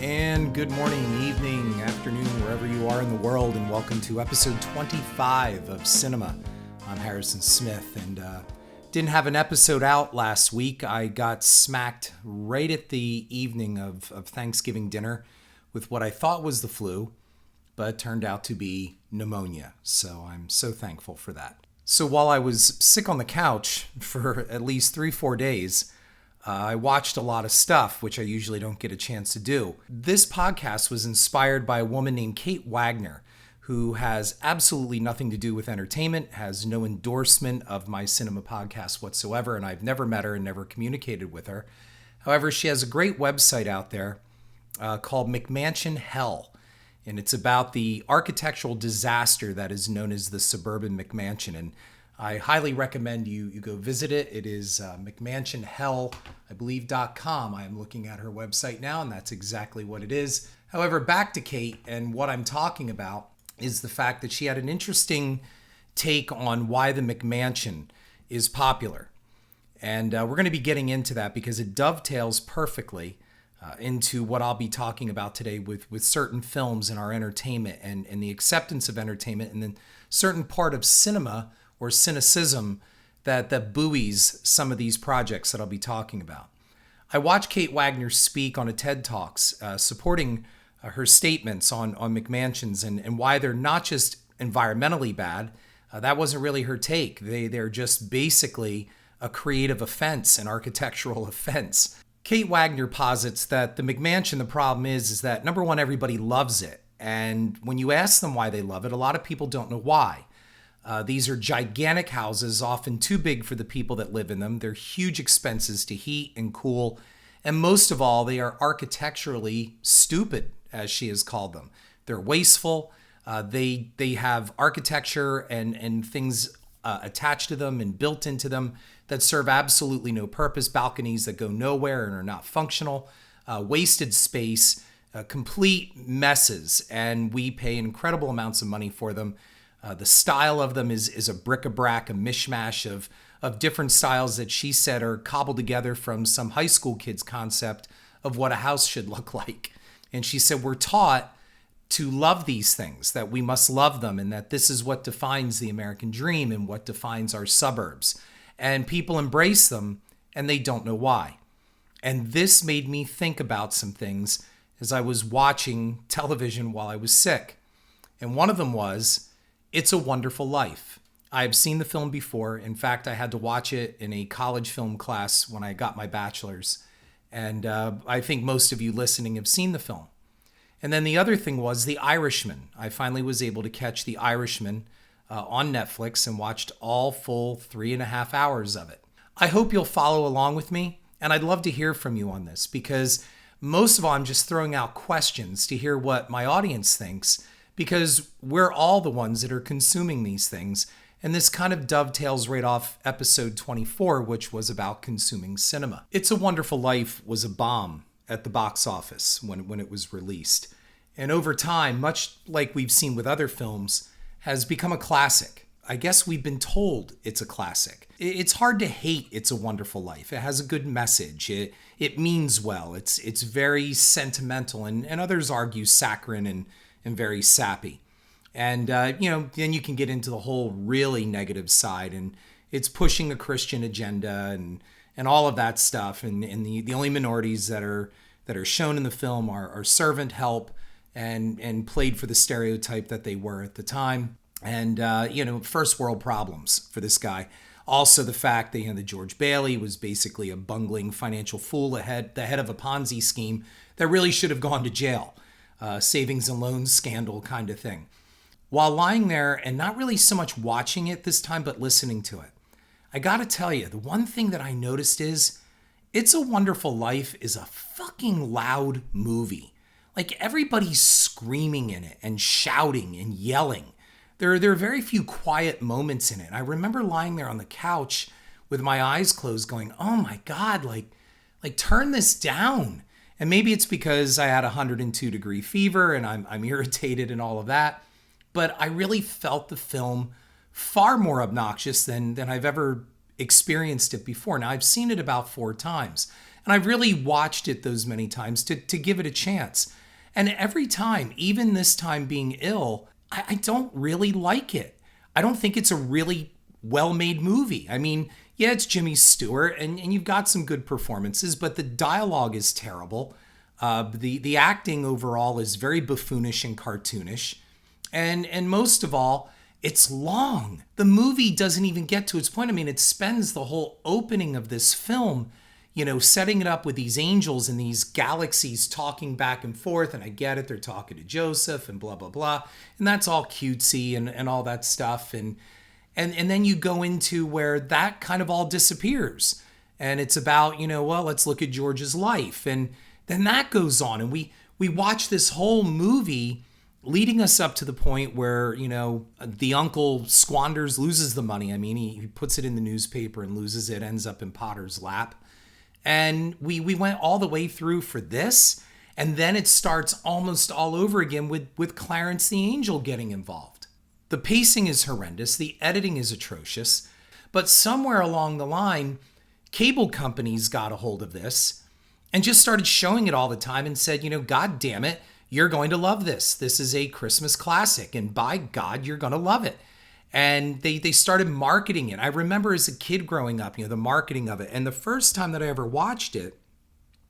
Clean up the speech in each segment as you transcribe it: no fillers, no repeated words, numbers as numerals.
And good morning, evening, afternoon, wherever you are in the world, and welcome to episode 25 of Cinema. I'm Harrison Smith, and didn't have an episode out last week. I got smacked right at the evening of Thanksgiving dinner with what I thought was the flu, but turned out to be pneumonia, so I'm so thankful for that. So while I was sick on the couch for at least 3-4 days, I watched a lot of stuff, which I usually don't get a chance to do. This podcast was inspired by a woman named Kate Wagner, who has absolutely nothing to do with entertainment, has no endorsement of my cinema podcast whatsoever, and I've never met her and never communicated with her. However, she has a great website out there called McMansion Hell, and it's about the architectural disaster that is known as the suburban McMansion. And I highly recommend you go visit it. It is McMansion Hell, I believe, .com. I am looking at her website now, and that's exactly what it is. However, back to Kate, and what I'm talking about is the fact that she had an interesting take on why the McMansion is popular. And we're going to be getting into that because it dovetails perfectly into what I'll be talking about today with certain films in our entertainment and the acceptance of entertainment, and then certain part of cinema or cynicism that buoys some of these projects that I'll be talking about. I watched Kate Wagner speak on a TED Talks supporting her statements on McMansions and why they're not just environmentally bad. That wasn't really her take. They're just basically a creative offense, an architectural offense. Kate Wagner posits that the McMansion, the problem is that, number one, everybody loves it. And when you ask them why they love it, a lot of people don't know why. These are gigantic houses, often too big for the people that live in them. They're huge expenses to heat and cool. And most of all, they are architecturally stupid, as she has called them. They're wasteful. They have architecture and things attached to them and built into them that serve absolutely no purpose. Balconies that go nowhere and are not functional. Wasted space. Complete messes. And we pay incredible amounts of money for them. The style of them is a bric-a-brac, a mishmash of different styles that she said are cobbled together from some high school kid's concept of what a house should look like. And she said we're taught to love these things, that we must love them, and that this is what defines the American dream and what defines our suburbs. And people embrace them, and they don't know why. And this made me think about some things as I was watching television while I was sick. And one of them was It's a Wonderful Life. I have seen the film before. In fact, I had to watch it in a college film class when I got my bachelor's. And I think most of you listening have seen the film. And then the other thing was The Irishman. I finally was able to catch The Irishman on Netflix and watched all full 3.5 hours of it. I hope you'll follow along with me. And I'd love to hear from you on this because most of all, I'm just throwing out questions to hear what my audience thinks, because we're all the ones that are consuming these things. And this kind of dovetails right off episode 24, which was about consuming cinema. It's a Wonderful Life was a bomb at the box office when it was released. And over time, much like we've seen with other films, has become a classic. I guess we've been told it's a classic. It's hard to hate It's a Wonderful Life. It has a good message. It means well. It's very sentimental, and others argue saccharine and very sappy. And, then you can get into the whole really negative side, and it's pushing a Christian agenda and all of that stuff. And the only minorities that are shown in the film are servant help and played for the stereotype that they were at the time. And, first world problems for this guy. Also the fact that, the George Bailey was basically a bungling financial fool, the head of a Ponzi scheme that really should have gone to jail. Savings and loans scandal kind of thing. While lying there and not really so much watching it this time, but listening to it, I gotta tell you, the one thing that I noticed is It's a Wonderful Life is a fucking loud movie. Like, everybody's screaming in it and shouting and yelling. There are very few quiet moments in it. I remember lying there on the couch with my eyes closed going, oh my God, like turn this down. And maybe it's because I had a 102-degree fever and I'm irritated and all of that. But I really felt the film far more obnoxious than I've ever experienced it before. Now, I've seen it about 4 times. And I've really watched it those many times to give it a chance. And every time, even this time being ill, I don't really like it. I don't think it's a really well-made movie. I mean, yeah, it's Jimmy Stewart, and you've got some good performances, but the dialogue is terrible. The acting overall is very buffoonish and cartoonish. And most of all, it's long. The movie doesn't even get to its point. I mean, it spends the whole opening of this film, setting it up with these angels and these galaxies talking back and forth. And I get it, they're talking to Joseph and blah, blah, blah. And that's all cutesy and all that stuff. And then you go into where that kind of all disappears. And it's about, well, let's look at George's life. And then that goes on. And we watch this whole movie leading us up to the point where, the uncle loses the money. I mean, he puts it in the newspaper and loses it, ends up in Potter's lap. And we went all the way through for this. And then it starts almost all over again with Clarence the Angel getting involved. The pacing is horrendous. The editing is atrocious. But somewhere along the line, cable companies got a hold of this and just started showing it all the time and said, God damn it, you're going to love this. This is a Christmas classic, and by God, you're going to love it. And they started marketing it. I remember as a kid growing up, the marketing of it. And the first time that I ever watched it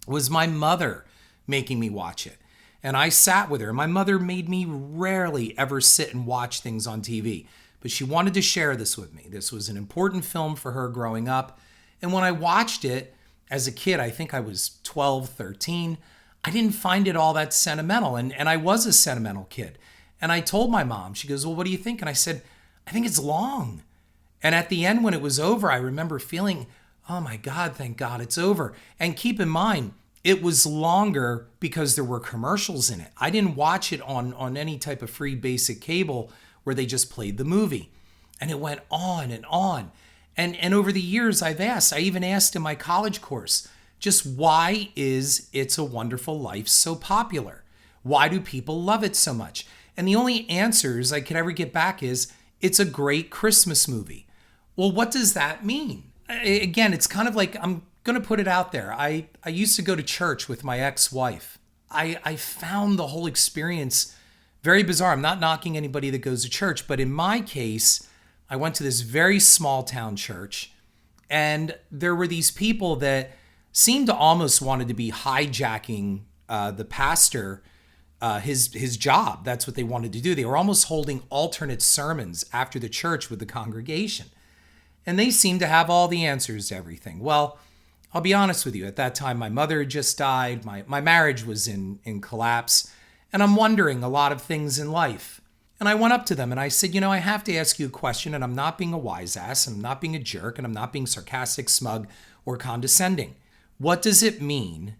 was my mother making me watch it. And I sat with her. My mother made me rarely ever sit and watch things on TV, but she wanted to share this with me. This was an important film for her growing up. And when I watched it as a kid, I think I was 12, 13, I didn't find it all that sentimental. And I was a sentimental kid. And I told my mom, she goes, well, what do you think? And I said, I think it's long. And at the end, when it was over, I remember feeling, oh my God, thank God it's over. And keep in mind, it was longer because there were commercials in it. I didn't watch it on any type of free basic cable where they just played the movie. And it went on and on. And over the years, I even asked in my college course, just why is It's a Wonderful Life so popular? Why do people love it so much? And the only answers I could ever get back is, it's a great Christmas movie. Well, what does that mean? Again, it's kind of like, I'm going to put it out there. I used to go to church with my ex-wife. I found the whole experience very bizarre. I'm not knocking anybody that goes to church, but in my case, I went to this very small town church, and there were these people that seemed to almost wanted to be hijacking the pastor, his job. That's what they wanted to do. They were almost holding alternate sermons after the church with the congregation. And they seemed to have all the answers to everything. Well, I'll be honest with you. At that time, my mother had just died. My marriage was in collapse. And I'm wondering a lot of things in life. And I went up to them and I said, I have to ask you a question, and I'm not being a wise ass, and I'm not being a jerk, and I'm not being sarcastic, smug, or condescending. What does it mean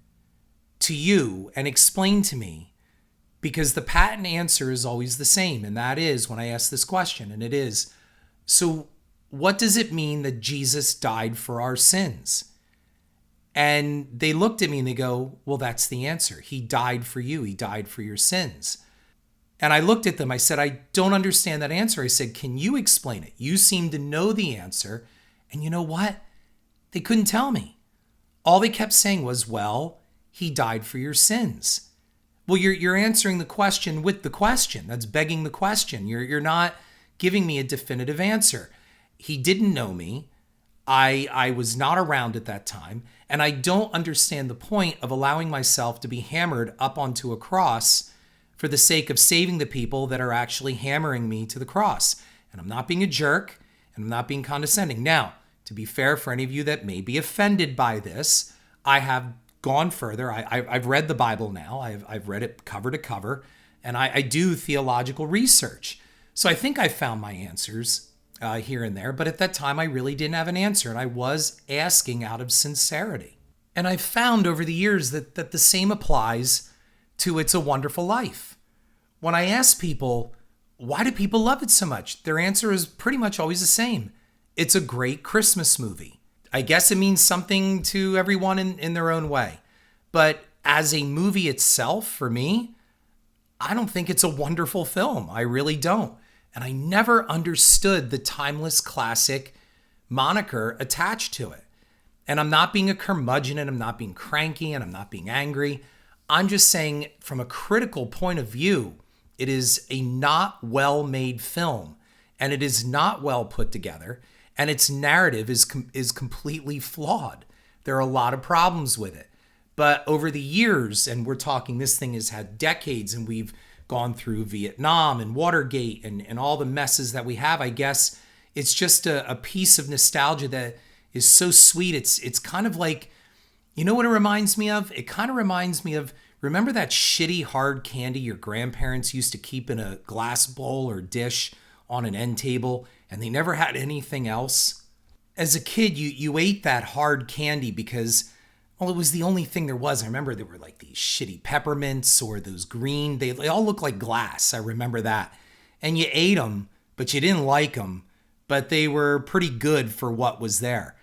to you? And explain to me, because the patent answer is always the same. And that is when I ask this question, and it is, so what does it mean that Jesus died for our sins? And they looked at me and they go, well, that's the answer. He died for you. He died for your sins. And I looked at them. I said, I don't understand that answer. I said, can you explain it? You seem to know the answer. And you know what? They couldn't tell me. All they kept saying was, well, he died for your sins. Well, you're answering the question with the question. That's begging the question. You're not giving me a definitive answer. He didn't know me. I was not around at that time. And I don't understand the point of allowing myself to be hammered up onto a cross for the sake of saving the people that are actually hammering me to the cross. And I'm not being a jerk, and I'm not being condescending. Now, to be fair, for any of you that may be offended by this, I have gone further. I've read the Bible now. I've read it cover to cover, and I do theological research. So I think I found my answers here and there, but at that time I really didn't have an answer, and I was asking out of sincerity. And I've found over the years that the same applies to It's a Wonderful Life. When I ask people, why do people love it so much? Their answer is pretty much always the same. It's a great Christmas movie. I guess it means something to everyone in their own way. But as a movie itself, for me, I don't think it's a wonderful film. I really don't. And I never understood the timeless classic moniker attached to it. And I'm not being a curmudgeon, and I'm not being cranky, and I'm not being angry. I'm just saying, from a critical point of view, it is a not well-made film, and it is not well put together, and its narrative is completely flawed. There are a lot of problems with it. But over the years, and we're talking, this thing has had decades, and we've gone through Vietnam and Watergate and all the messes that we have, I guess it's just a piece of nostalgia that is so sweet. It's kind of like, you know what it reminds me of? It kind of reminds me of, remember that shitty hard candy your grandparents used to keep in a glass bowl or dish on an end table, and they never had anything else? As a kid, you ate that hard candy because, well, it was the only thing there was. I remember there were like these shitty peppermints or those green, they all look like glass. I remember that. And you ate them, but you didn't like them, but they were pretty good for what was there.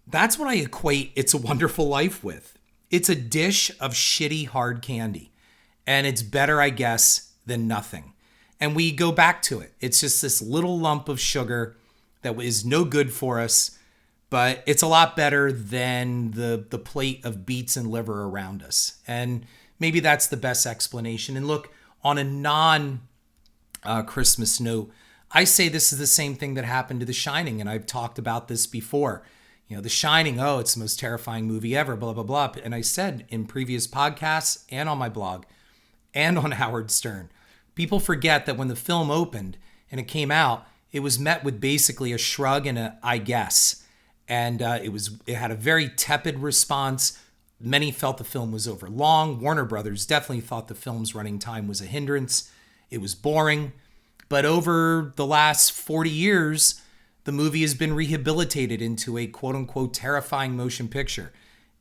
That's what I equate It's a Wonderful Life with. It's a dish of shitty hard candy, and it's better, I guess, than nothing. And we go back to it. It's just this little lump of sugar that is no good for us, but it's a lot better than the plate of beets and liver around us. And maybe that's the best explanation. And look, on a non-Christmas note, I say this is the same thing that happened to The Shining, and I've talked about this before. You know, The Shining, oh, it's the most terrifying movie ever, blah, blah, blah. And I said in previous podcasts and on my blog and on Howard Stern, people forget that when the film opened and it came out, it was met with basically a shrug and a I guess. And it had a very tepid response. Many felt the film was overlong. Warner Brothers definitely thought the film's running time was a hindrance. It was boring. But over the last 40 years, the movie has been rehabilitated into a quote-unquote terrifying motion picture.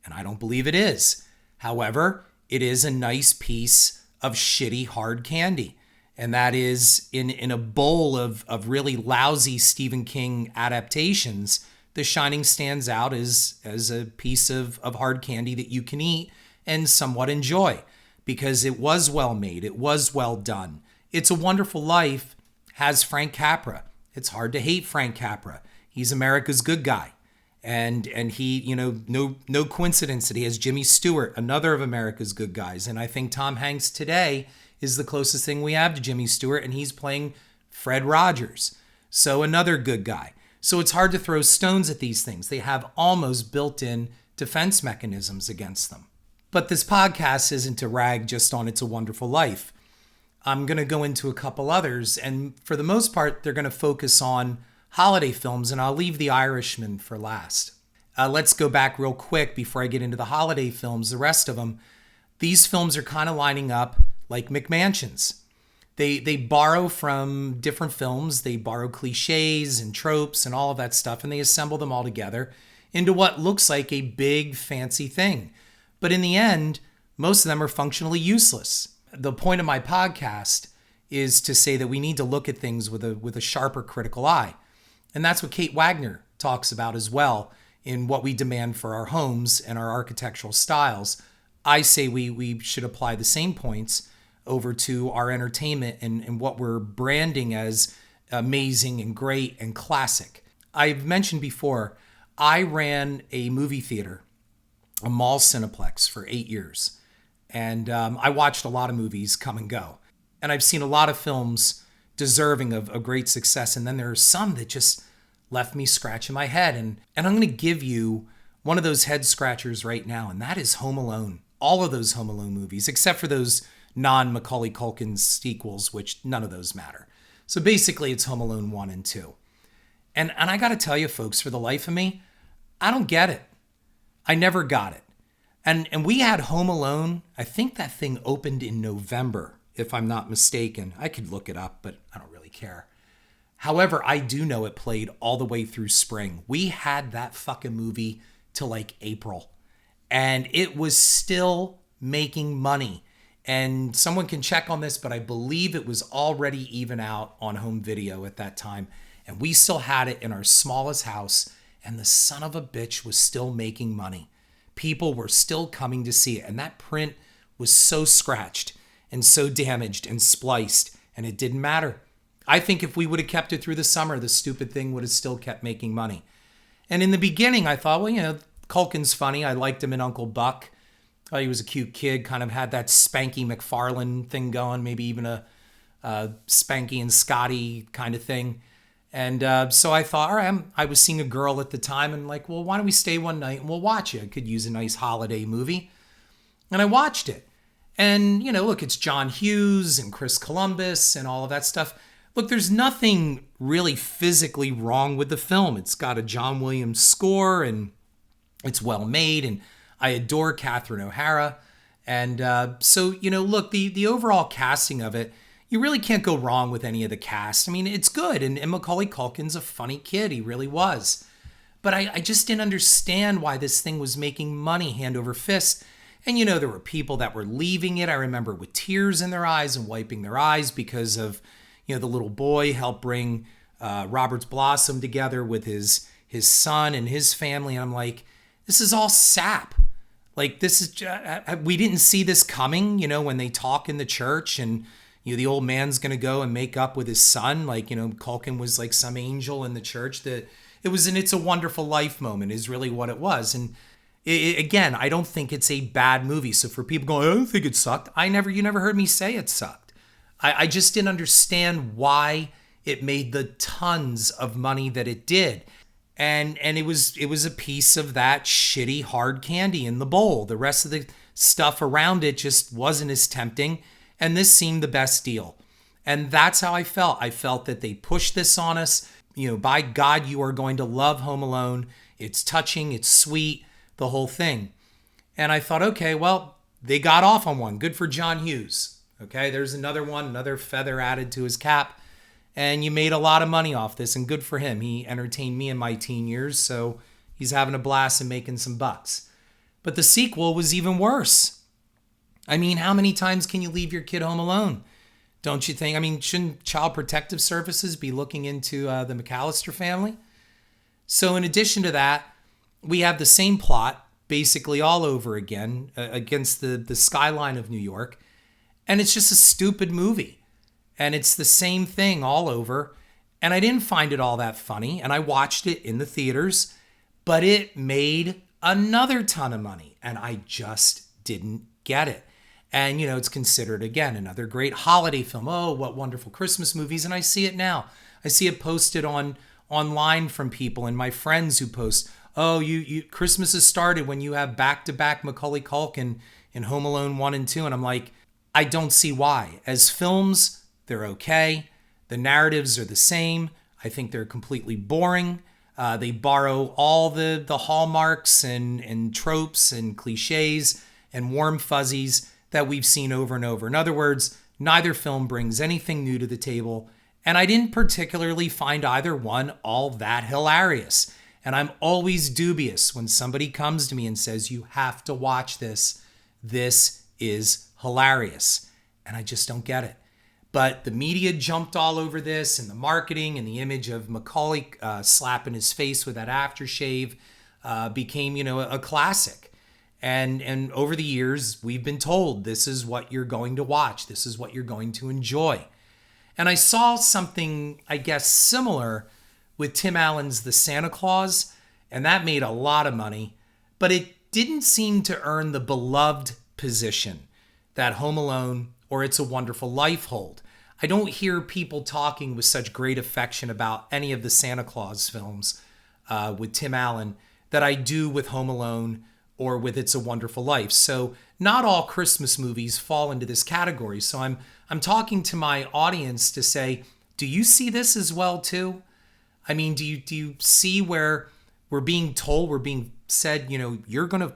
And I don't believe it is. However, it is a nice piece of shitty hard candy. And that is, in a bowl of really lousy Stephen King adaptations, The Shining stands out as a piece of hard candy that you can eat and somewhat enjoy, because it was well made. It was well done. It's a Wonderful Life has Frank Capra. It's hard to hate Frank Capra. He's America's good guy. And he, you know, no coincidence that he has Jimmy Stewart, another of America's good guys. And I think Tom Hanks today is the closest thing we have to Jimmy Stewart, and he's playing Fred Rogers. So another good guy. So it's hard to throw stones at these things. They have almost built-in defense mechanisms against them. But this podcast isn't to rag just on It's a Wonderful Life. I'm going to go into a couple others, and for the most part, they're going to focus on holiday films, and I'll leave The Irishman for last. Let's go back real quick before I get into the holiday films, the rest of them. These films are kind of lining up like McMansions. They borrow from different films, they borrow cliches and tropes and all of that stuff, and they assemble them all together into what looks like a big, fancy thing. But in the end, most of them are functionally useless. The point of my podcast is to say that we need to look at things with a sharper critical eye. And that's what Kate Wagner talks about as well in what we demand for our homes and our architectural styles. I say we should apply the same points over to our entertainment and what we're branding as amazing and great and classic. I've mentioned before, I ran a movie theater, a mall Cineplex, for 8 years. And I watched a lot of movies come and go. And I've seen a lot of films deserving of a great success. And then there are some that just left me scratching my head. And I'm going to give you one of those head scratchers right now. And that is Home Alone. All of those Home Alone movies, except for those non-Macaulay Culkin sequels, which none of those matter. So basically, it's Home Alone 1 and 2. And I got to tell you, folks, for the life of me, I don't get it. I never got it. And we had Home Alone, I think that thing opened in November, if I'm not mistaken. I could look it up, but I don't really care. However, I do know it played all the way through spring. We had that fucking movie till like April. And it was still making money. And someone can check on this, but I believe it was already even out on home video at that time. And we still had it in our smallest house. And the son of a bitch was still making money. People were still coming to see it. And that print was so scratched and so damaged and spliced. And it didn't matter. I think if we would have kept it through the summer, the stupid thing would have still kept making money. And in the beginning, I thought, well, Culkin's funny. I liked him in Uncle Buck. He was a cute kid, kind of had that Spanky McFarlane thing going, maybe even a Spanky and Scotty kind of thing. And so I thought, all right, I was seeing a girl at the time and like, well, why don't we stay one night and we'll watch it? I could use a nice holiday movie. And I watched it. And, look, it's John Hughes and Chris Columbus and all of that stuff. Look, there's nothing really physically wrong with the film. It's got a John Williams score and it's well made. And I adore Catherine O'Hara. And so, look, the overall casting of it, you really can't go wrong with any of the cast. I mean, it's good. And Macaulay Culkin's a funny kid. He really was. But I just didn't understand why this thing was making money hand over fist. And, there were people that were leaving it, I remember, with tears in their eyes and wiping their eyes because of, the little boy helped bring Robert's Blossom together with his son and his family. And I'm like, this is all sap. Like, this is, we didn't see this coming, when they talk in the church and, the old man's going to go and make up with his son. Like, Culkin was like some angel in the church. That it was an It's a Wonderful Life moment is really what it was. And again, I don't think it's a bad movie. So for people going, I don't think it sucked. You never heard me say it sucked. I just didn't understand why it made the tons of money that it did. And it was a piece of that shitty hard candy in the bowl. The rest of the stuff around it just wasn't as tempting. And this seemed the best deal. And that's how I felt. I felt that they pushed this on us. By God, you are going to love Home Alone. It's touching. It's sweet. The whole thing. And I thought, okay, well, they got off on one. Good for John Hughes. Okay, there's another one, another feather added to his cap. And you made a lot of money off this, and good for him. He entertained me in my teen years, so he's having a blast and making some bucks. But the sequel was even worse. I mean, how many times can you leave your kid home alone? Don't you think? I mean, shouldn't Child Protective Services be looking into the McAllister family? So in addition to that, we have the same plot basically all over again against the skyline of New York. And it's just a stupid movie. And it's the same thing all over. And I didn't find it all that funny. And I watched it in the theaters. But it made another ton of money. And I just didn't get it. And, it's considered, again, another great holiday film. Oh, what wonderful Christmas movies. And I see it now. I see it posted online from people and my friends who post, oh, you Christmas has started when you have back-to-back Macaulay Culkin in Home Alone 1 and 2. And I'm like, I don't see why. As films, they're okay. The narratives are the same. I think they're completely boring. They borrow all the hallmarks and tropes and cliches and warm fuzzies that we've seen over and over. In other words, neither film brings anything new to the table. And I didn't particularly find either one all that hilarious. And I'm always dubious when somebody comes to me and says, you have to watch this. This is hilarious. And I just don't get it. But the media jumped all over this, and the marketing and the image of Macaulay slapping his face with that aftershave became, a classic. And over the years, we've been told this is what you're going to watch. This is what you're going to enjoy. And I saw something, I guess, similar with Tim Allen's The Santa Claus, and that made a lot of money, but it didn't seem to earn the beloved position that Home Alone or It's a Wonderful Life hold. I don't hear people talking with such great affection about any of the Santa Claus films with Tim Allen that I do with Home Alone or with It's a Wonderful Life. So not all Christmas movies fall into this category. So I'm talking to my audience to say, do you see this as well too? I mean, do you see where we're being told, we're being said, you're going to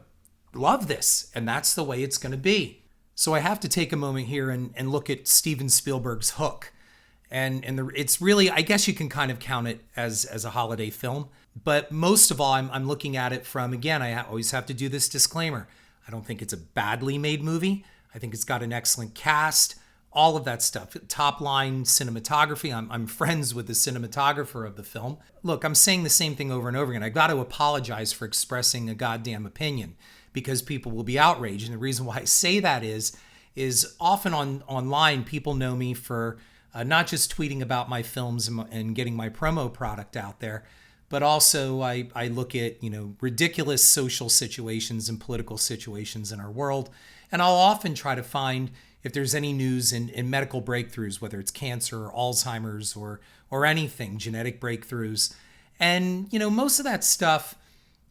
love this, and that's the way it's going to be. So I have to take a moment here and look at Steven Spielberg's Hook. It's really, I guess you can kind of count it as a holiday film. But most of all, I'm looking at it from, again, I always have to do this disclaimer. I don't think it's a badly made movie. I think it's got an excellent cast, all of that stuff. Top line cinematography. I'm friends with the cinematographer of the film. Look, I'm saying the same thing over and over again. I got to apologize for expressing a goddamn opinion because people will be outraged. And the reason why I say that is often online, people know me for not just tweeting about my films and getting my promo product out there, but also I look at, ridiculous social situations and political situations in our world. And I'll often try to find if there's any news in medical breakthroughs, whether it's cancer or Alzheimer's or anything, genetic breakthroughs. And, most of that stuff,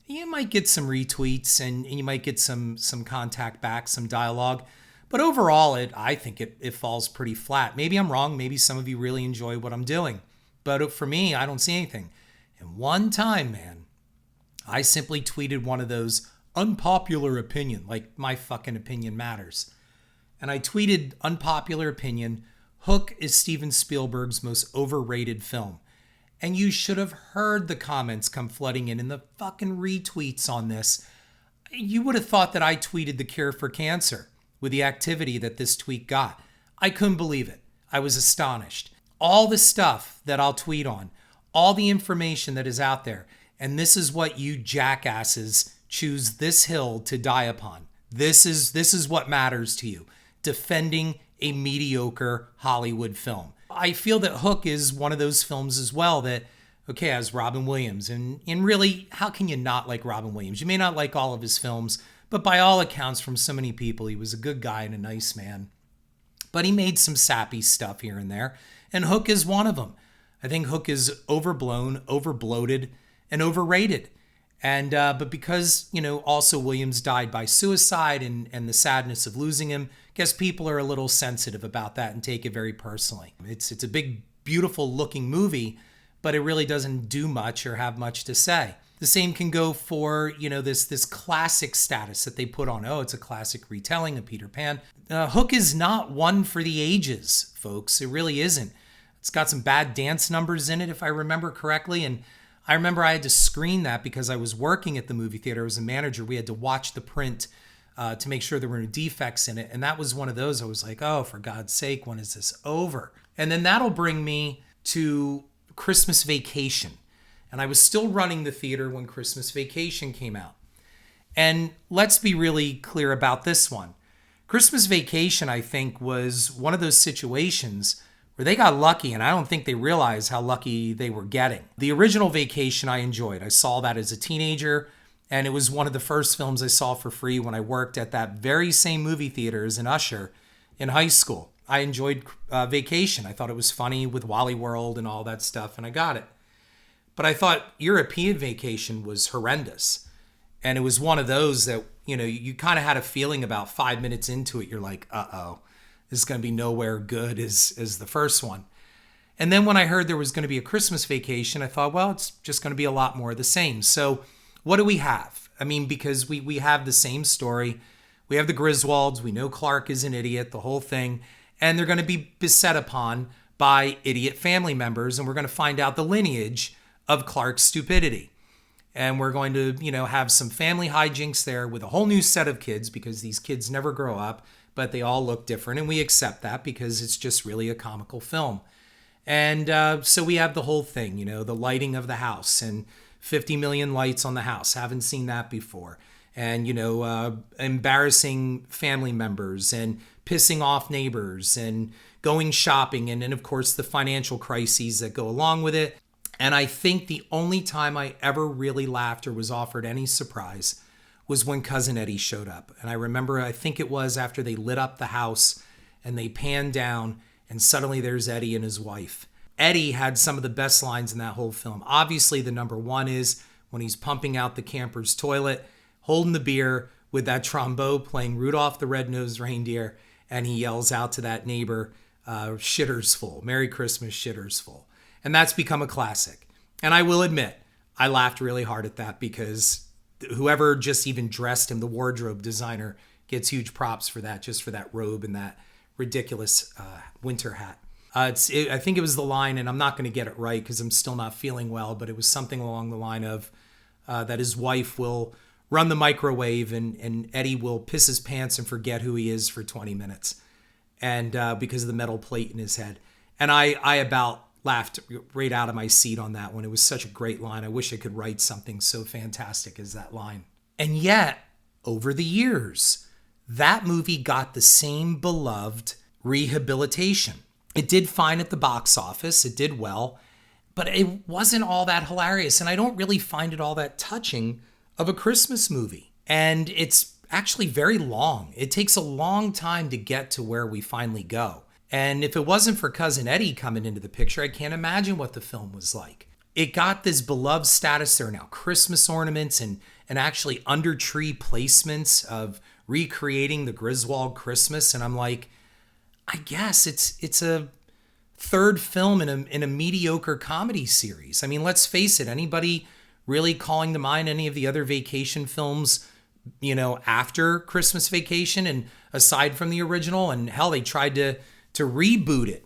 you might get some retweets and you might get some contact back, some dialogue. But overall, I think it falls pretty flat. Maybe I'm wrong. Maybe some of you really enjoy what I'm doing. But for me, I don't see anything. And one time, man, I simply tweeted one of those unpopular opinion, like my fucking opinion matters. And I tweeted unpopular opinion, Hook is Steven Spielberg's most overrated film. And you should have heard the comments come flooding in and the fucking retweets on this. You would have thought that I tweeted the cure for cancer with the activity that this tweet got. I couldn't believe it. I was astonished. All the stuff that I'll tweet on, all the information that is out there, and this is what you jackasses choose this hill to die upon. This is what matters to you. Defending a mediocre Hollywood film. I feel that Hook is one of those films as well that, okay, has Robin Williams. And really, how can you not like Robin Williams? You may not like all of his films, but by all accounts from so many people, he was a good guy and a nice man. But he made some sappy stuff here and there. And Hook is one of them. I think Hook is overblown, overbloated, and overrated. And but because, also Williams died by suicide and the sadness of losing him, I guess people are a little sensitive about that and take it very personally. It's a big, beautiful looking movie, but it really doesn't do much or have much to say. The same can go for, this classic status that they put on. Oh, it's a classic retelling of Peter Pan. Hook is not one for the ages, folks. It really isn't. It's got some bad dance numbers in it, if I remember correctly. And I remember I had to screen that because I was working at the movie theater. I was a manager. We had to watch the print to make sure there were no defects in it. And that was one of those. I was like, oh, for God's sake, when is this over? And then that'll bring me to Christmas Vacation. And I was still running the theater when Christmas Vacation came out. And let's be really clear about this one. Christmas Vacation, I think, was one of those situations where they got lucky, and I don't think they realized how lucky they were getting. The original Vacation I enjoyed. I saw that as a teenager, and it was one of the first films I saw for free when I worked at that very same movie theater as an usher in high school. I enjoyed Vacation. I thought it was funny with Wally World and all that stuff, and I got it. But I thought European Vacation was horrendous. And it was one of those that, you kind of had a feeling about 5 minutes into it. You're like, uh-oh, this is going to be nowhere good as the first one. And then when I heard there was going to be a Christmas Vacation, I thought, well, it's just going to be a lot more of the same. So what do we have? I mean, because we have the same story. We have the Griswolds. We know Clark is an idiot, the whole thing. And they're going to be beset upon by idiot family members. And we're going to find out the lineage of Clark's stupidity. And we're going to, have some family hijinks there with a whole new set of kids because these kids never grow up, but they all look different. And we accept that because it's just really a comical film. And so we have the whole thing, the lighting of the house and 50 million lights on the house. Haven't seen that before. And, embarrassing family members and pissing off neighbors and going shopping. And of course, the financial crises that go along with it. And I think the only time I ever really laughed or was offered any surprise was when Cousin Eddie showed up. And I remember, I think it was after they lit up the house and they panned down and suddenly there's Eddie and his wife. Eddie had some of the best lines in that whole film. Obviously, the number one is when he's pumping out the camper's toilet, holding the beer with that trombone playing Rudolph the Red-Nosed Reindeer, and he yells out to that neighbor, shitters full, Merry Christmas, shitters full. And that's become a classic. And I will admit, I laughed really hard at that because whoever just even dressed him, the wardrobe designer, gets huge props for that, just for that robe and that ridiculous winter hat. I think it was the line, and I'm not going to get it right because I'm still not feeling well, but it was something along the line of that his wife will run the microwave and Eddie will piss his pants and forget who he is for 20 minutes and because of the metal plate in his head. And I about laughed right out of my seat on that one. It was such a great line. I wish I could write something so fantastic as that line. And yet, over the years, that movie got the same beloved rehabilitation. It did fine at the box office. It did well. but it wasn't all that hilarious. And I don't really find it all that touching of a Christmas movie. And it's actually very long. It takes a long time to get to where we finally go. And if it wasn't for Cousin Eddie coming into the picture, I can't imagine what the film was like. It got this beloved status. There are now Christmas ornaments and actually under tree placements of recreating the Griswold Christmas. And I'm like, I guess it's a third film in a mediocre comedy series. I mean, let's face it, anybody really calling to mind any of the other vacation films, after Christmas Vacation and aside from the original? And hell, they tried to reboot it,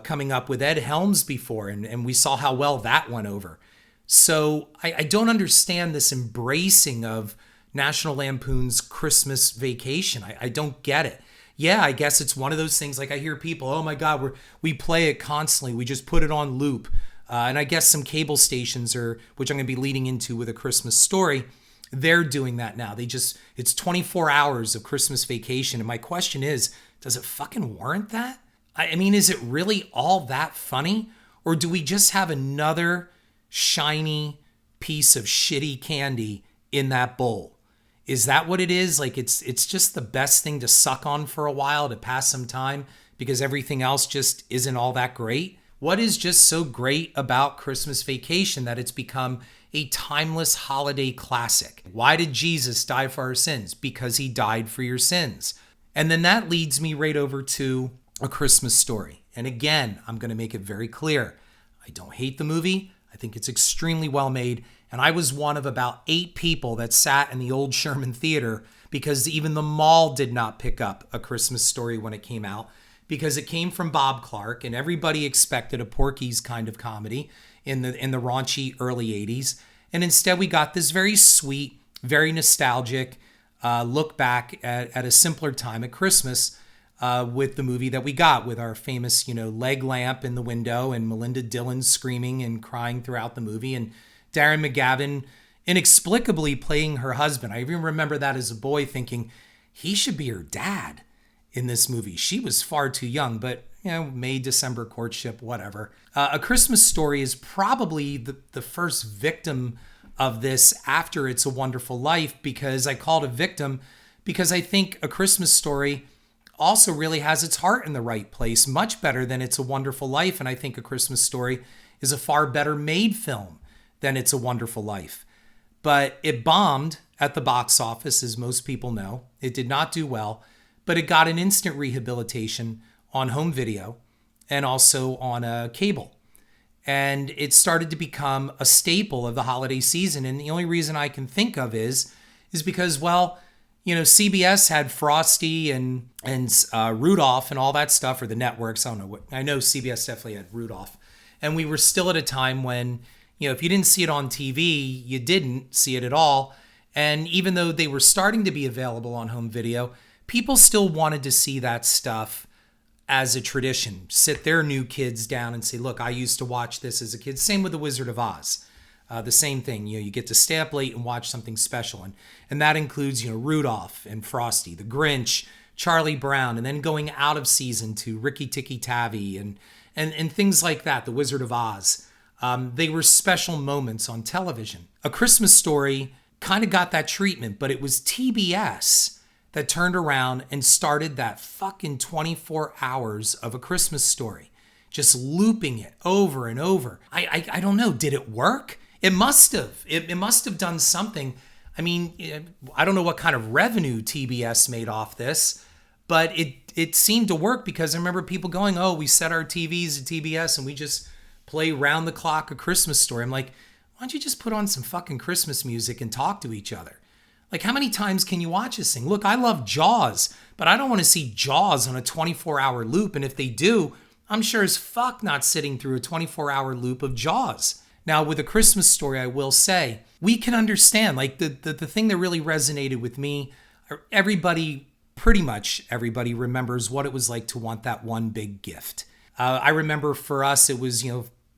coming up with Ed Helms before, and we saw how well that went over. So I don't understand this embracing of National Lampoon's Christmas Vacation. I don't get it. Yeah, I guess it's one of those things, like I hear people, oh my God, we play it constantly. We just put it on loop. And I guess some cable stations which I'm going to be leading into with A Christmas Story, they're doing that now. It's 24 hours of Christmas Vacation. And my question is, does it fucking warrant that? I mean, is it really all that funny? Or do we just have another shiny piece of shitty candy in that bowl? Is that what it is? Like it's just the best thing to suck on for a while to pass some time because everything else just isn't all that great? What is just so great about Christmas Vacation that it's become a timeless holiday classic? Why did Jesus die for our sins? Because he died for your sins. And then that leads me right over to A Christmas Story. And again, I'm going to make it very clear. I don't hate the movie. I think it's extremely well made. And I was one of about 8 people that sat in the old Sherman Theater because even the mall did not pick up A Christmas Story when it came out because it came from Bob Clark and everybody expected a Porky's kind of comedy in the raunchy early 80s. And instead we got this very sweet, very nostalgic look back at a simpler time at Christmas with the movie that we got with our famous, leg lamp in the window and Melinda Dillon screaming and crying throughout the movie and Darren McGavin inexplicably playing her husband. I even remember that as a boy thinking he should be her dad in this movie. She was far too young, but May, December courtship, whatever. A Christmas Story is probably the first victim of this after It's a Wonderful Life, because I call it a victim because I think A Christmas Story also really has its heart in the right place, much better than It's a Wonderful Life. And I think A Christmas Story is a far better made film than It's a Wonderful Life. But it bombed at the box office, as most people know. It did not do well, but it got an instant rehabilitation on home video and also on cable. And it started to become a staple of the holiday season. And the only reason I can think of is because, CBS had Frosty and Rudolph and all that stuff, or the networks. I don't know what. I know CBS definitely had Rudolph. And we were still at a time when, if you didn't see it on TV, you didn't see it at all. And even though they were starting to be available on home video, people still wanted to see that stuff as a tradition. Sit their new kids down and say, look, I used to watch this as a kid. Same with The Wizard of Oz. The same thing, you get to stay up late and watch something special. And that includes, Rudolph and Frosty, The Grinch, Charlie Brown, and then going out of season to Ricky Tikki Tavi and things like that, The Wizard of Oz. They were special moments on television. A Christmas Story kind of got that treatment, but it was TBS that turned around and started that fucking 24 hours of A Christmas Story, just looping it over and over. I don't know. Did it work? It must have. It must have done something. I mean, I don't know what kind of revenue TBS made off this, but it seemed to work because I remember people going, oh, we set our TVs at TBS and we just play round the clock A Christmas Story. I'm like, why don't you just put on some fucking Christmas music and talk to each other? Like, how many times can you watch this thing? Look, I love Jaws, but I don't want to see Jaws on a 24-hour loop. And if they do, I'm sure as fuck not sitting through a 24-hour loop of Jaws. Now, with A Christmas Story, I will say, we can understand, like, the thing that really resonated with me, pretty much everybody remembers what it was like to want that one big gift. I remember for us, it was,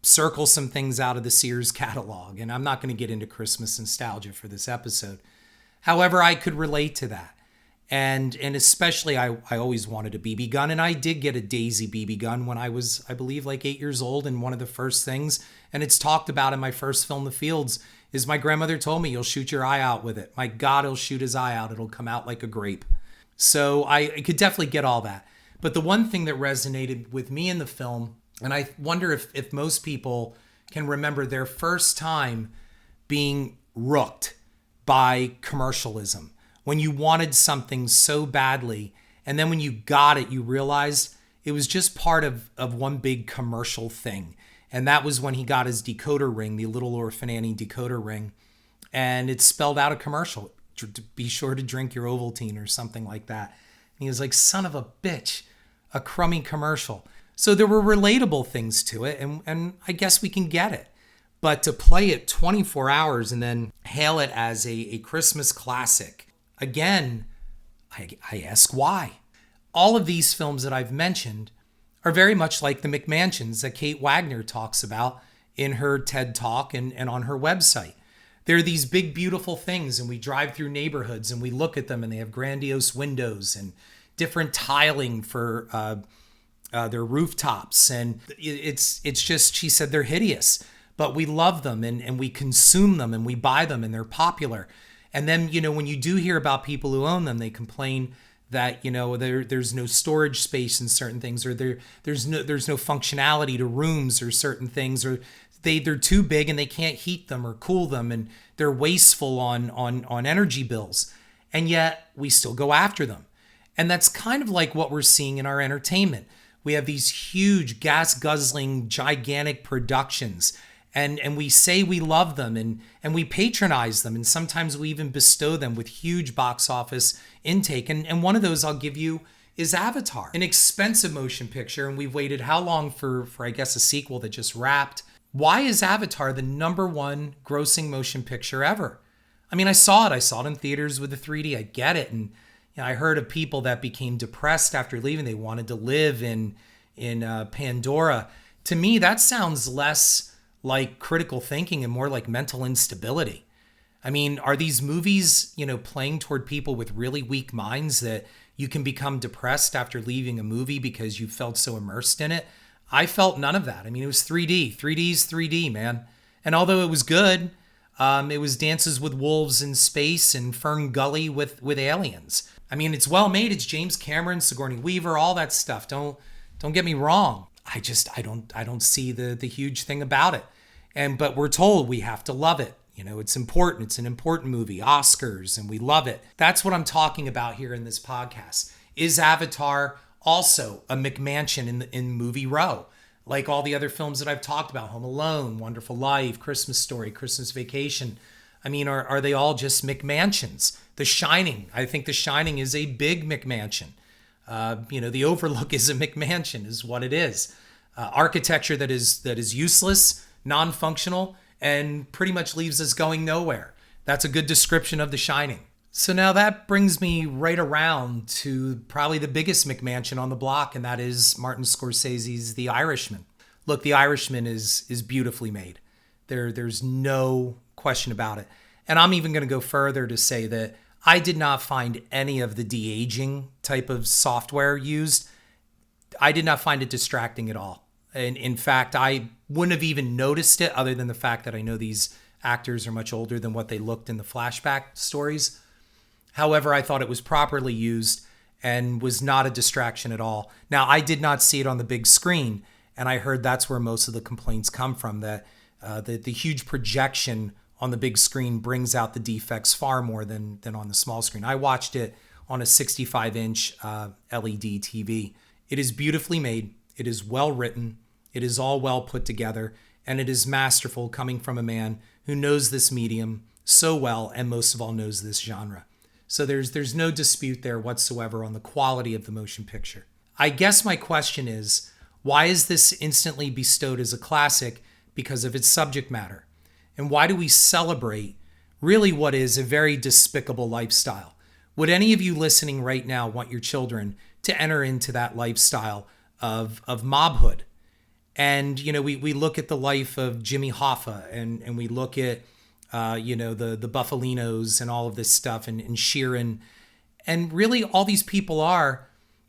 circle some things out of the Sears catalog. And I'm not going to get into Christmas nostalgia for this episode. However, I could relate to that. And especially I always wanted a BB gun, and I did get a Daisy BB gun when I was, I believe, like 8 years old. And one of the first things, and it's talked about in my first film, The Fields, is my grandmother told me, you'll shoot your eye out with it. My God, he'll shoot his eye out. It'll come out like a grape. So I could definitely get all that. But the one thing that resonated with me in the film, and I wonder if most people can remember their first time being rooked by commercialism, when you wanted something so badly, and then when you got it, you realized it was just part of one big commercial thing. And that was when he got his decoder ring, the Little Orphan Annie decoder ring, and it spelled out a commercial. Be sure to drink your Ovaltine or something like that. And he was like, son of a bitch, a crummy commercial. So there were relatable things to it, and I guess we can get it. But to play it 24 hours and then hail it as a Christmas classic, again, I ask why. All of these films that I've mentioned are very much like the McMansions that Kate Wagner talks about in her TED Talk and on her website. They're these big, beautiful things, and we drive through neighborhoods and we look at them, and they have grandiose windows and different tiling for their rooftops. And it's just, she said, they're hideous, but we love them and we consume them and we buy them and they're popular. And then, when you do hear about people who own them, they complain that, there's no storage space in certain things, or there's no functionality to rooms or certain things, or they're too big and they can't heat them or cool them, and they're wasteful on energy bills. And yet we still go after them. And that's kind of like what we're seeing in our entertainment. We have these huge gas-guzzling, gigantic productions, and we say we love them and we patronize them, and sometimes we even bestow them with huge box office intake. And one of those I'll give you is Avatar, an expensive motion picture, and we've waited how long for I guess a sequel that just wrapped. Why is Avatar the #1 grossing motion picture ever? I mean, I saw it in theaters with the 3D. I get it, and I heard of people that became depressed after leaving. They wanted to live in Pandora. To me, that sounds less like critical thinking and more like mental instability. I mean, are these movies, playing toward people with really weak minds that you can become depressed after leaving a movie because you felt so immersed in it? I felt none of that. I mean, it was 3D. 3D's 3D, man. And although it was good, it was Dances with Wolves in space and Fern Gully with aliens. I mean, it's well made. It's James Cameron, Sigourney Weaver, all that stuff. Don't get me wrong. I don't see the huge thing about it. But we're told we have to love it. It's important. It's an important movie, Oscars, and we love it. That's what I'm talking about here in this podcast. Is Avatar also a McMansion in movie row? Like all the other films that I've talked about, Home Alone, Wonderful Life, Christmas Story, Christmas Vacation. I mean, are they all just McMansions? The Shining. I think The Shining is a big McMansion. The Overlook is a McMansion, is what it is. Architecture that is useless, non-functional, and pretty much leaves us going nowhere. That's a good description of The Shining. So now that brings me right around to probably the biggest McMansion on the block, and that is Martin Scorsese's The Irishman. Look, The Irishman is beautifully made. There's no question about it. And I'm even going to go further to say that I did not find any of the de-aging type of software used. I did not find it distracting at all. And in fact, I wouldn't have even noticed it, other than the fact that I know these actors are much older than what they looked in the flashback stories. However, I thought it was properly used and was not a distraction at all. Now, I did not see it on the big screen, and I heard that's where most of the complaints come from, that the huge projection on the big screen brings out the defects far more than on the small screen. I watched it on a 65-inch LED TV. It is beautifully made. It is well written. It is all well put together, and it is masterful, coming from a man who knows this medium so well, and most of all knows this genre. So there's no dispute there whatsoever on the quality of the motion picture. I guess my question is, why is this instantly bestowed as a classic? Because of its subject matter. And why do we celebrate really what is a very despicable lifestyle? Would any of you listening right now want your children to enter into that lifestyle of mobhood? And, we look at the life of Jimmy Hoffa, and we look at, the Buffalinos and all of this stuff, and Sheeran. And really all these people are,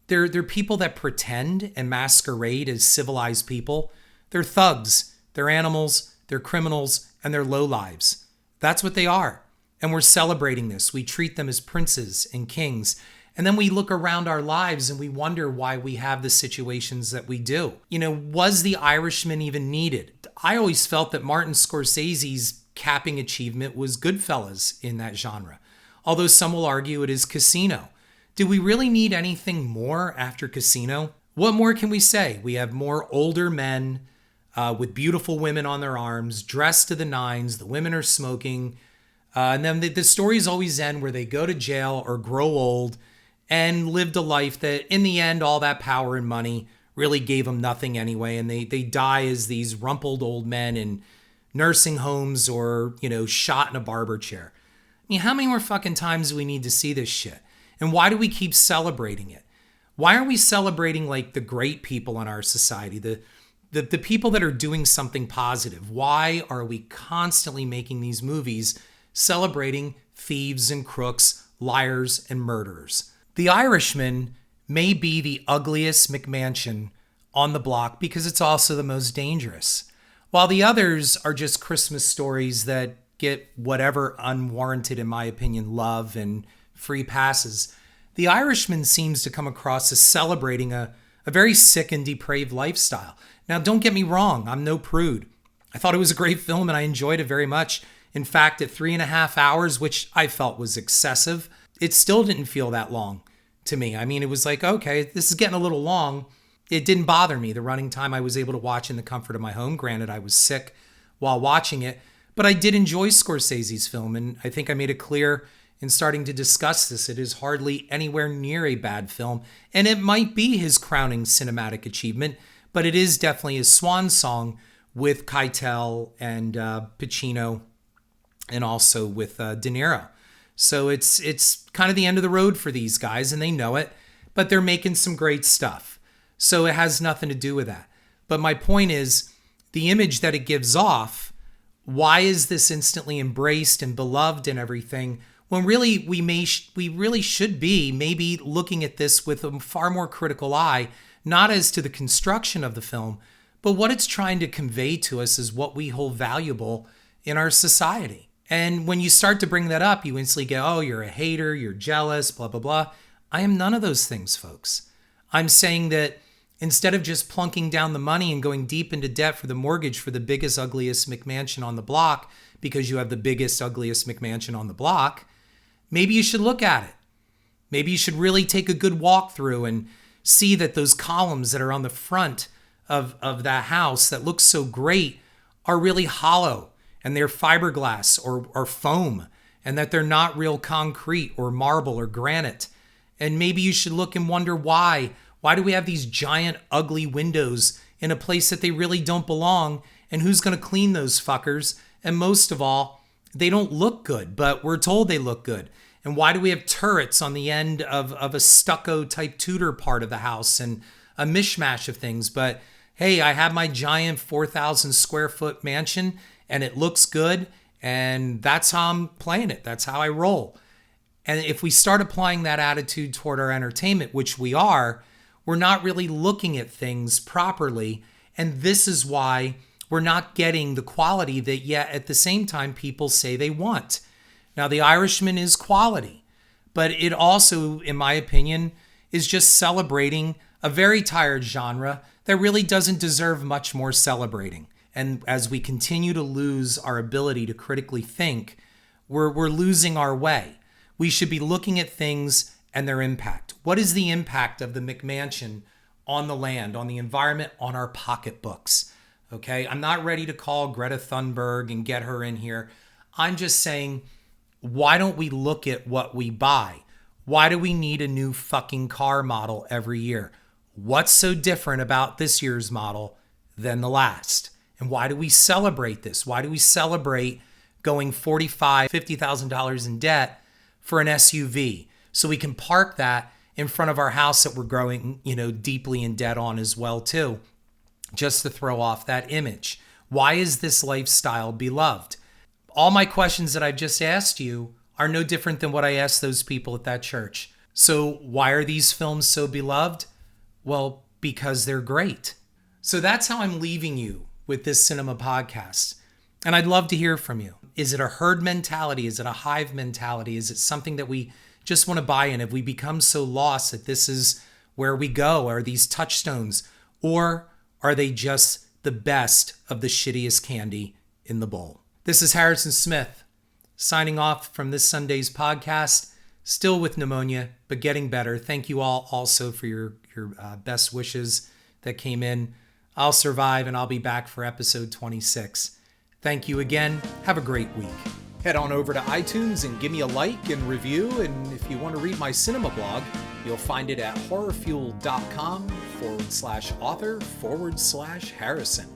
they're people that pretend and masquerade as civilized people. They're thugs, they're animals, they're criminals, and they're lowlives. That's what they are. And we're celebrating this. We treat them as princes and kings. And then we look around our lives and we wonder why we have the situations that we do. Was The Irishman even needed? I always felt that Martin Scorsese's capping achievement was Goodfellas in that genre. Although some will argue it is Casino. Do we really need anything more after Casino? What more can we say? We have more older men with beautiful women on their arms, dressed to the nines. The women are smoking. And then the stories always end where they go to jail or grow old and lived a life that in the end, all that power and money really gave them nothing anyway. And they die as these rumpled old men in nursing homes or, shot in a barber chair. I mean, how many more fucking times do we need to see this shit? And why do we keep celebrating it? Why aren't we celebrating like the great people in our society, the people that are doing something positive? Why are we constantly making these movies celebrating thieves and crooks, liars and murderers? The Irishman may be the ugliest McMansion on the block because it's also the most dangerous, while the others are just Christmas stories that get whatever unwarranted, in my opinion, love and free passes. The Irishman seems to come across as celebrating a very sick and depraved lifestyle. Now, don't get me wrong, I'm no prude. I thought it was a great film and I enjoyed it very much. In fact, at 3.5 hours, which I felt was excessive, it still didn't feel that long to me. I mean, it was like, okay, this is getting a little long. It didn't bother me. The running time I was able to watch in the comfort of my home. Granted, I was sick while watching it, but I did enjoy Scorsese's film, and I think I made it clear in starting to discuss this. It is hardly anywhere near a bad film, and it might be his crowning cinematic achievement, but it is definitely his swan song with Keitel and Pacino, and also with De Niro. So it's kind of the end of the road for these guys, and they know it, but they're making some great stuff. So it has nothing to do with that. But my point is, the image that it gives off, why is this instantly embraced and beloved and everything, when really we really should be maybe looking at this with a far more critical eye, not as to the construction of the film, but what it's trying to convey to us is what we hold valuable in our society. And when you start to bring that up, you instantly go, oh, you're a hater, you're jealous, blah, blah, blah. I am none of those things, folks. I'm saying that instead of just plunking down the money and going deep into debt for the mortgage for the biggest, ugliest McMansion on the block, because you have the biggest, ugliest McMansion on the block, maybe you should look at it. Maybe you should really take a good walk through and see that those columns that are on the front of that house that looks so great are really hollow, and they're fiberglass or foam, and that they're not real concrete or marble or granite. And maybe you should look and wonder why. Why do we have these giant, ugly windows in a place that they really don't belong? And who's going to clean those fuckers? And most of all, they don't look good, but we're told they look good. And why do we have turrets on the end of a stucco type Tudor part of the house and a mishmash of things? But hey, I have my giant 4,000 square foot mansion and it looks good, and that's how I'm playing it. That's how I roll. And if we start applying that attitude toward our entertainment, which we are, we're not really looking at things properly. And this is why we're not getting the quality that yet at the same time people say they want. Now, The Irishman is quality, but it also, in my opinion, is just celebrating a very tired genre that really doesn't deserve much more celebrating. And as we continue to lose our ability to critically think, we're losing our way. We should be looking at things and their impact. What is the impact of the McMansion on the land, on the environment, on our pocketbooks? Okay, I'm not ready to call Greta Thunberg and get her in here. I'm just saying, why don't we look at what we buy? Why do we need a new fucking car model every year? What's so different about this year's model than the last? And why do we celebrate this? Why do we celebrate going $45,000, $50,000 in debt for an SUV so we can park that in front of our house that we're growing, deeply in debt on as well too, just to throw off that image? Why is this lifestyle beloved? All my questions that I've just asked you are no different than what I asked those people at that church. So why are these films so beloved? Well, because they're great. So that's how I'm leaving you with this cinema podcast. And I'd love to hear from you. Is it a herd mentality? Is it a hive mentality? Is it something that we just want to buy in? Have we become so lost that this is where we go? Are these touchstones? Or are they just the best of the shittiest candy in the bowl? This is Harrison Smith, signing off from this Sunday's podcast. Still with pneumonia, but getting better. Thank you all also for your best wishes that came in. I'll survive and I'll be back for episode 26. Thank you again. Have a great week. Head on over to iTunes and give me a like and review. And if you want to read my cinema blog, you'll find it at horrorfuel.com/author/Harrison.